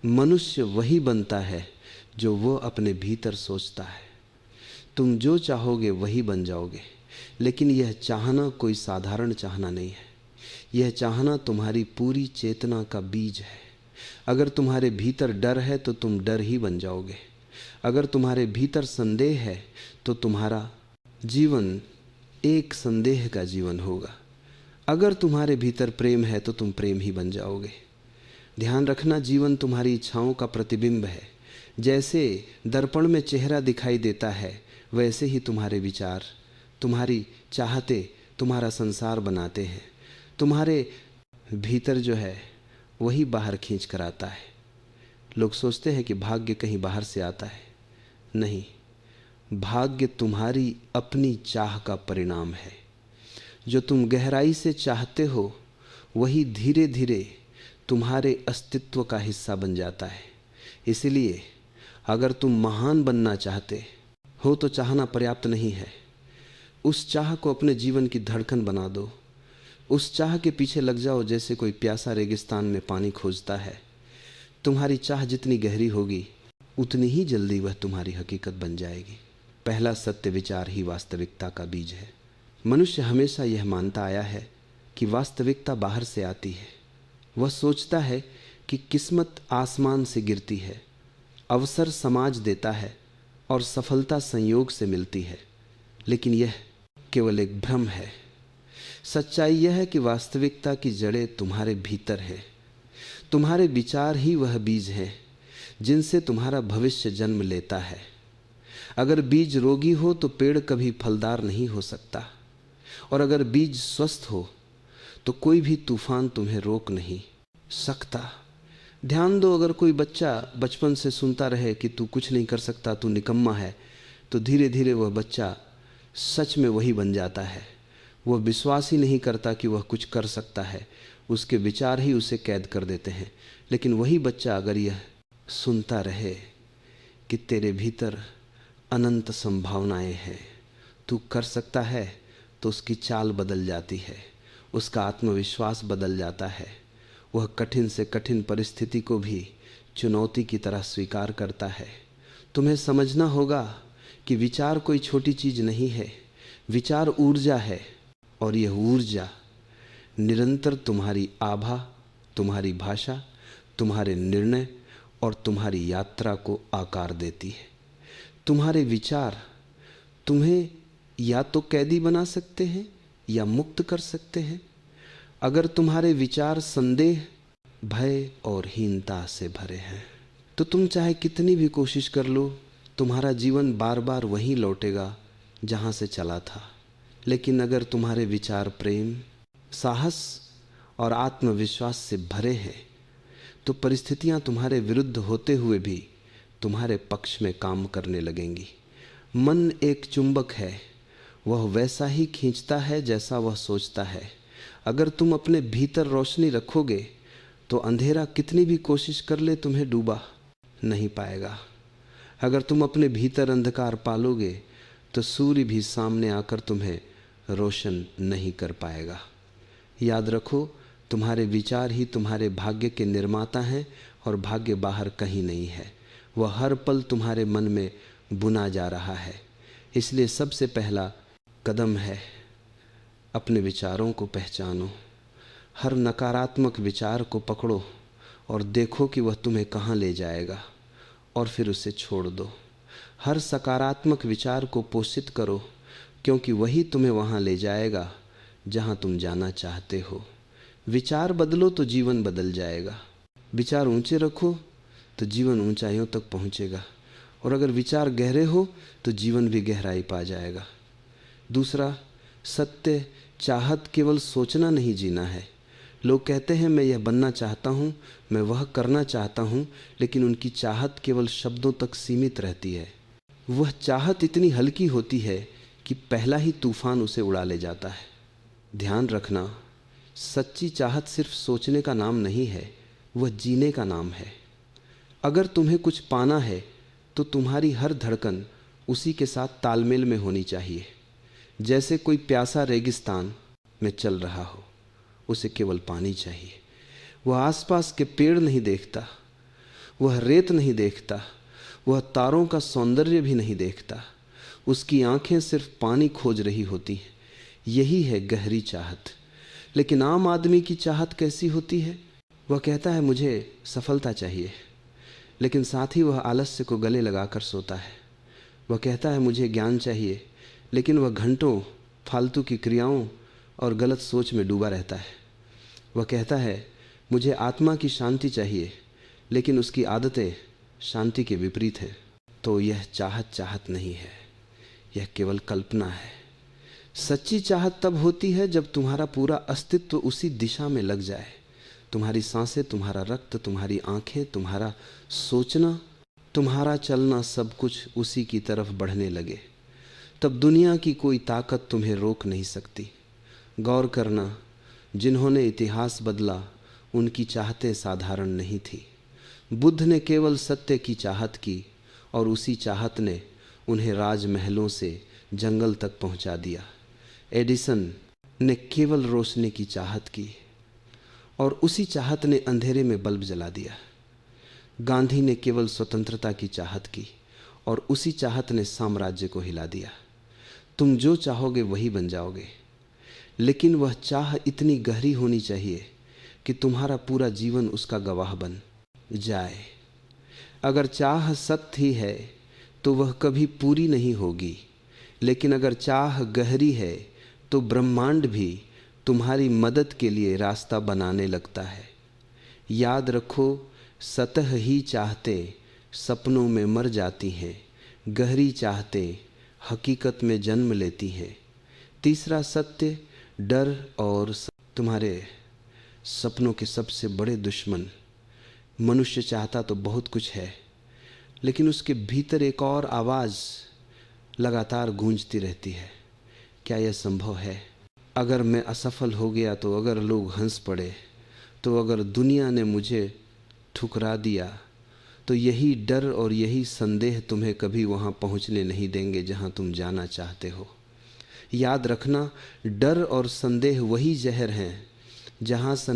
मनुष्य वही बनता है जो वो अपने भीतर सोचता है। तुम जो चाहोगे वही बन जाओगे, लेकिन यह चाहना कोई साधारण चाहना नहीं है। यह चाहना तुम्हारी पूरी चेतना का बीज है। अगर तुम्हारे भीतर डर है तो तुम डर ही बन जाओगे। अगर तुम्हारे भीतर संदेह है तो तुम्हारा जीवन एक संदेह का जीवन होगा। अगर तुम्हारे भीतर प्रेम है तो तुम प्रेम ही बन जाओगे। ध्यान रखना, जीवन तुम्हारी इच्छाओं का प्रतिबिंब है। जैसे दर्पण में चेहरा दिखाई देता है, वैसे ही तुम्हारे विचार, तुम्हारी चाहते तुम्हारा संसार बनाते हैं। तुम्हारे भीतर जो है वही बाहर खींच कर आता है। लोग सोचते हैं कि भाग्य कहीं बाहर से आता है। नहीं, भाग्य तुम्हारी अपनी चाह का परिणाम है। जो तुम गहराई से चाहते हो वही धीरे धीरे तुम्हारे अस्तित्व का हिस्सा बन जाता है। इसलिए अगर तुम महान बनना चाहते हो तो चाहना पर्याप्त नहीं है। उस चाह को अपने जीवन की धड़कन बना दो। उस चाह के पीछे लग जाओ जैसे कोई प्यासा रेगिस्तान में पानी खोजता है। तुम्हारी चाह जितनी गहरी होगी उतनी ही जल्दी वह तुम्हारी हकीकत बन जाएगी। पहला सत्य विचार ही वास्तविकता का बीज है। मनुष्य हमेशा यह मानता आया है कि वास्तविकता बाहर से आती है। वह सोचता है कि किस्मत आसमान से गिरती है, अवसर समाज देता है और सफलता संयोग से मिलती है। लेकिन यह केवल एक भ्रम है। सच्चाई यह है कि वास्तविकता की जड़ें तुम्हारे भीतर है। तुम्हारे विचार ही वह बीज हैं जिनसे तुम्हारा भविष्य जन्म लेता है। अगर बीज रोगी हो तो पेड़ कभी फलदार नहीं हो सकता, और अगर बीज स्वस्थ हो तो कोई भी तूफान तुम्हें रोक नहीं सकता। ध्यान दो, अगर कोई बच्चा बचपन से सुनता रहे कि तू कुछ नहीं कर सकता, तू निकम्मा है, तो धीरे धीरे वह बच्चा सच में वही बन जाता है। वह विश्वास ही नहीं करता कि वह कुछ कर सकता है। उसके विचार ही उसे कैद कर देते हैं। लेकिन वही बच्चा अगर यह सुनता रहे कि तेरे भीतर अनंत संभावनाएं हैं, तू कर सकता है, तो उसकी चाल बदल जाती है, उसका आत्मविश्वास बदल जाता है। वह कठिन से कठिन परिस्थिति को भी चुनौती की तरह स्वीकार करता है। तुम्हें समझना होगा कि विचार कोई छोटी चीज़ नहीं है। विचार ऊर्जा है, और यह ऊर्जा निरंतर तुम्हारी आभा, तुम्हारी भाषा, तुम्हारे निर्णय और तुम्हारी यात्रा को आकार देती है। तुम्हारे विचार तुम्हें या तो कैदी बना सकते हैं या मुक्त कर सकते हैं। अगर तुम्हारे विचार संदेह, भय और हीनता से भरे हैं तो तुम चाहे कितनी भी कोशिश कर लो, तुम्हारा जीवन बार बार वहीं लौटेगा जहां से चला था। लेकिन अगर तुम्हारे विचार प्रेम, साहस और आत्मविश्वास से भरे हैं तो परिस्थितियां तुम्हारे विरुद्ध होते हुए भी तुम्हारे पक्ष में काम करने लगेंगी। मन एक चुंबक है, वह वैसा ही खींचता है जैसा वह सोचता है। अगर तुम अपने भीतर रोशनी रखोगे तो अंधेरा कितनी भी कोशिश कर ले तुम्हें डूबा नहीं पाएगा। अगर तुम अपने भीतर अंधकार पालोगे तो सूर्य भी सामने आकर तुम्हें रोशन नहीं कर पाएगा। याद रखो, तुम्हारे विचार ही तुम्हारे भाग्य के निर्माता हैं, और भाग्य बाहर कहीं नहीं है। वह हर पल तुम्हारे मन में बुना जा रहा है। इसलिए सबसे पहला कदम है अपने विचारों को पहचानो। हर नकारात्मक विचार को पकड़ो और देखो कि वह तुम्हें कहाँ ले जाएगा, और फिर उसे छोड़ दो। हर सकारात्मक विचार को पोषित करो, क्योंकि वही तुम्हें वहाँ ले जाएगा जहाँ तुम जाना चाहते हो। विचार बदलो तो जीवन बदल जाएगा। विचार ऊंचे रखो तो जीवन ऊंचाइयों तक पहुँचेगा, और अगर विचार गहरे हो तो जीवन भी गहराई पा जाएगा। दूसरा सत्य, चाहत केवल सोचना नहीं जीना है। लोग कहते हैं मैं यह बनना चाहता हूँ, मैं वह करना चाहता हूँ, लेकिन उनकी चाहत केवल शब्दों तक सीमित रहती है। वह चाहत इतनी हल्की होती है कि पहला ही तूफान उसे उड़ा ले जाता है। ध्यान रखना, सच्ची चाहत सिर्फ सोचने का नाम नहीं है, वह जीने का नाम है। अगर तुम्हें कुछ पाना है तो तुम्हारी हर धड़कन उसी के साथ तालमेल में होनी चाहिए। जैसे कोई प्यासा रेगिस्तान में चल रहा हो, उसे केवल पानी चाहिए। वह आसपास के पेड़ नहीं देखता, वह रेत नहीं देखता, वह तारों का सौंदर्य भी नहीं देखता। उसकी आंखें सिर्फ पानी खोज रही होती हैं। यही है गहरी चाहत। लेकिन आम आदमी की चाहत कैसी होती है? वह कहता है मुझे सफलता चाहिए, लेकिन साथ ही वह आलस्य को गले लगाकर सोता है। वह कहता है मुझे ज्ञान चाहिए, लेकिन वह घंटों फालतू की क्रियाओं और गलत सोच में डूबा रहता है। वह कहता है मुझे आत्मा की शांति चाहिए, लेकिन उसकी आदतें शांति के विपरीत हैं। तो यह चाहत चाहत नहीं है, यह केवल कल्पना है। सच्ची चाहत तब होती है जब तुम्हारा पूरा अस्तित्व उसी दिशा में लग जाए। तुम्हारी सांसें, तुम्हारा रक्त, तुम्हारी आंखें, तुम्हारा सोचना, तुम्हारा चलना, सब कुछ उसी की तरफ बढ़ने लगे। तब दुनिया की कोई ताकत तुम्हें रोक नहीं सकती। गौर करना, जिन्होंने इतिहास बदला उनकी चाहतें साधारण नहीं थी। बुद्ध ने केवल सत्य की चाहत की और उसी चाहत ने उन्हें राजमहलों से जंगल तक पहुंचा दिया। एडिसन ने केवल रोशनी की चाहत की और उसी चाहत ने अंधेरे में बल्ब जला दिया। गांधी ने केवल स्वतंत्रता की चाहत की और उसी चाहत ने साम्राज्य को हिला दिया। तुम जो चाहोगे वही बन जाओगे, लेकिन वह चाह इतनी गहरी होनी चाहिए कि तुम्हारा पूरा जीवन उसका गवाह बन जाए। अगर चाह सत्य ही है तो वह कभी पूरी नहीं होगी, लेकिन अगर चाह गहरी है तो ब्रह्मांड भी तुम्हारी मदद के लिए रास्ता बनाने लगता है। याद रखो, सतह ही चाहते सपनों में मर जाती हैं, गहरी चाहते हकीकत में जन्म लेती हैं। तीसरा सत्य, डर और तुम्हारे सपनों के सबसे बड़े दुश्मन। मनुष्य चाहता तो बहुत कुछ है, लेकिन उसके भीतर एक और आवाज़ लगातार गूंजती रहती है, क्या यह संभव है? अगर मैं असफल हो गया तो, अगर लोग हंस पड़े तो, अगर दुनिया ने मुझे ठुकरा दिया तो, यही डर और यही संदेह तुम्हें कभी वहाँ पहुँचने नहीं देंगे जहाँ तुम जाना चाहते हो। याद रखना, डर और संदेह वही जहर हैं जहाँ